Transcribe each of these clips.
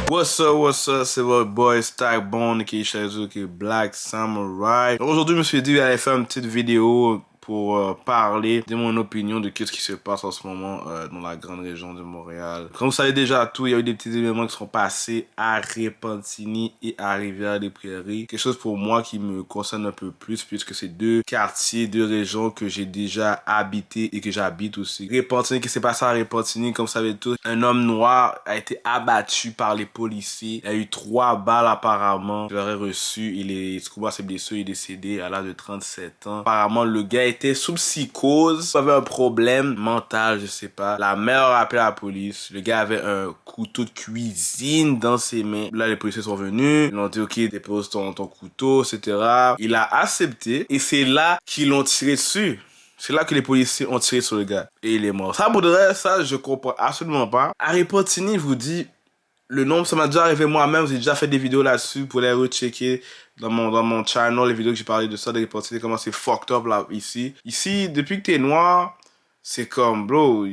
What's up, c'est votre boy Stackbone qui est chez eux, qui est Black Samurai. Aujourd'hui, je me suis dit que j'allais faire une petite vidéo pour parler de mon opinion de ce qui se passe en ce moment dans la grande région de Montréal. Comme vous savez déjà tout, il y a eu des petits événements qui sont passés à Repentigny et à Rivière-des-Prairies. Quelque chose pour moi qui me concerne un peu plus puisque c'est deux quartiers, deux régions que j'ai déjà habité et que j'habite aussi. Repentigny, qui s'est passé à Repentigny, comme vous savez tous, un homme noir a été abattu par les policiers. Il y a eu 3 balles apparemment. Il aurait reçu, il s'est blessé, il est décédé à l'âge de 37 ans. Apparemment, le gars était sous psychose, il avait un problème mental, je sais pas. La mère a appelé la police. Le gars avait un couteau de cuisine dans ses mains. Là, les policiers sont venus. Ils ont dit, ok, dépose ton couteau, etc. Il a accepté et c'est là qu'ils l'ont tiré dessus. C'est là que les policiers ont tiré sur le gars. Et il est mort. Ça, pour de vrai, ça, je comprends absolument pas. À Repentigny, je vous dis, le nombre, ça m'a déjà arrivé moi-même. J'ai déjà fait des vidéos là-dessus pour les rechecker dans mon channel, les vidéos que j'ai parlé de ça, de Repentigny, comment c'est fucked up là, ici. Ici, depuis que t'es noir, c'est comme, bro,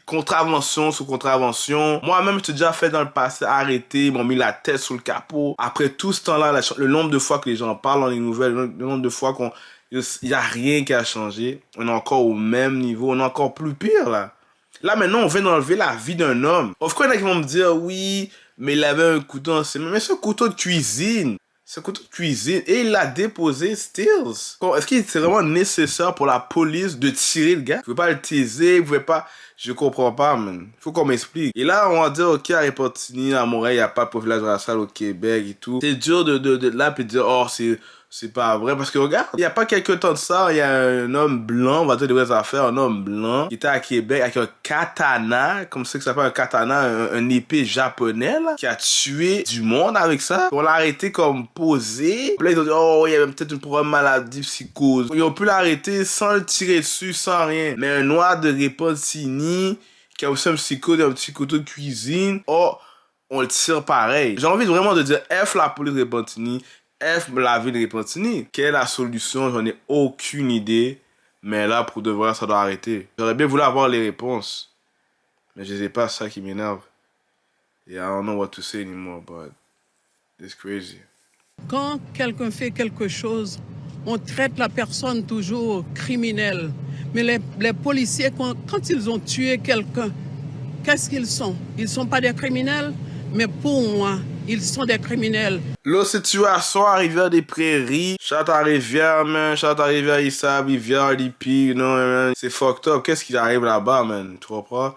contravention sur contravention. Moi-même, je t'ai déjà fait dans le passé arrêter, ils m'ont mis la tête sous le capot. Après tout ce temps-là, le nombre de fois que les gens parlent dans les nouvelles, le nombre de fois il n'y a rien qui a changé. On est encore au même niveau, on est encore plus pire là. Là, maintenant, on vient d'enlever la vie d'un homme. Of course, il y en a qui vont me dire, oui, mais il avait un couteau dans ses mains. Mais c'est un couteau de cuisine. C'est un couteau de cuisine. Et il l'a déposé, stills. Est-ce qu'il est vraiment nécessaire pour la police de tirer le gars? Vous pouvez pas le taiser, vous pouvez pas... Je comprends pas, man. Faut qu'on m'explique. Et là, on va dire, ok, à Repentigny, à Montréal, il n'y a pas de profilage racial au Québec et tout. C'est dur de là, puis de dire, oh, c'est pas vrai. Parce que regarde, il n'y a pas quelques temps de ça, il y a un homme blanc, on va dire des vraies affaires, un homme blanc, qui était à Québec avec un katana, comme ça que ça s'appelle un katana, un épée japonais, là, qui a tué du monde avec ça. On l'a arrêté comme posé. Puis là, ils ont dit, oh, il y avait peut-être une problème maladie, psychose. Ils ont pu l'arrêter sans le tirer dessus, sans rien. Mais un noir de Repentigny, qui a aussi un psychose, un petit couteau de cuisine, oh, on le tire pareil. J'ai envie vraiment de dire F la police de Repentigny, F la ville de Repentigny. Quelle est la solution? J'en ai aucune idée. Mais là, pour de vrai, ça doit arrêter. J'aurais bien voulu avoir les réponses. Mais je sais pas, ça qui m'énerve. Et I don't know what to say anymore, but it's crazy. Quand quelqu'un fait quelque chose, on traite la personne toujours criminelle. Mais les policiers, quand ils ont tué quelqu'un, qu'est-ce qu'ils sont? Ils ne sont pas des criminels, mais pour moi, ils sont des criminels. La situation à Rivière-des-Prairies, chat à Rivière, man, chat à Rivière-Issab, Rivière-Lipi, non, man, c'est fucked up. Qu'est-ce qui arrive là-bas, man? Tu comprends?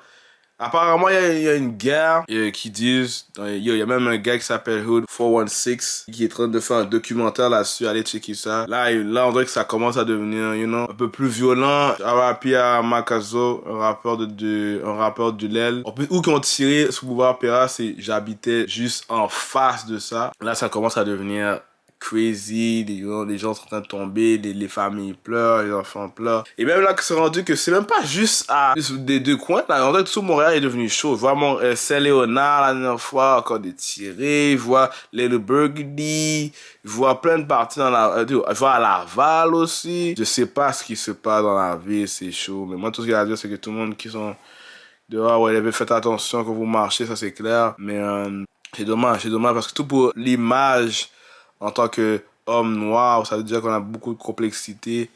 Apparemment, il y a une guerre qui disent... Il y a même un gars qui s'appelle Hood 416 qui est en train de faire un documentaire là-dessus. Allez checker ça. Là, on dirait que ça commence à devenir, un peu plus violent. R.I.P. à Makazo, un rappeur de l'aile. Où qui ont tiré sur Boulevard Péra, c'est j'habitais juste en face de ça. Là, ça commence à devenir crazy, les gens sont en train de tomber, les familles pleurent, les enfants pleurent. Et même là, que c'est rendu que c'est même pas juste des deux coins. Là, on dirait que tout Montréal est devenu chaud. Vraiment, Saint-Léonard, la dernière fois, encore des tirés. Je vois Little Burgundy. Je vois plein de parties dans je vois à Laval aussi. Je sais pas ce qui se passe dans la ville, c'est chaud. Mais moi, tout ce qu'il y a à dire, c'est que tout le monde qui sont dehors, ouais, faites attention quand vous marchez, ça c'est clair. Mais c'est dommage parce que tout pour l'image en tant qu'homme noir, ça veut dire qu'on a beaucoup de complexité.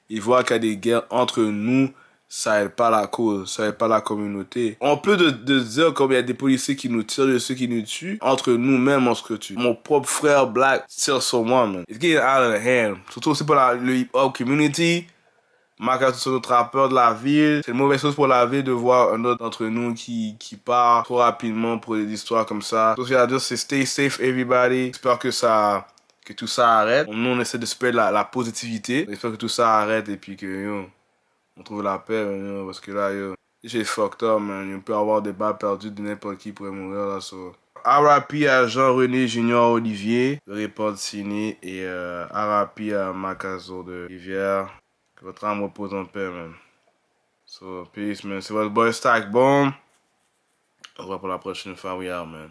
Et voir qu'il y a des guerres entre nous, ça aide pas la cause, ça aide pas la communauté. En plus de dire comme il y a des policiers qui nous tirent dessus, qui nous tuent, entre nous-mêmes, on se tue. Mon propre frère Black tire sur moi, man. It's getting out of hand. Surtout aussi pour le hip-hop community. Makazo, c'est notre rappeur de la ville. C'est une mauvaise chose pour la ville de voir un autre d'entre nous qui part trop rapidement pour des histoires comme ça. Tout ce qu'il y a à dire, c'est stay safe, everybody. J'espère que tout ça arrête. Nous, on essaie de spread la positivité. J'espère que tout ça arrête et puis que, on trouve la paix, parce que là, j'ai fucked up, man. On peut avoir des balles perdues de n'importe qui pourrait mourir, là, so. R.I.P. à Jean-René Junior Olivier de Repentigny et R.I.P. à Makazo de Rivière. Que votre âme repose en paix, man. So, peace, man. C'est votre boy Stackbone. On se voit pour la prochaine fois, we out, man.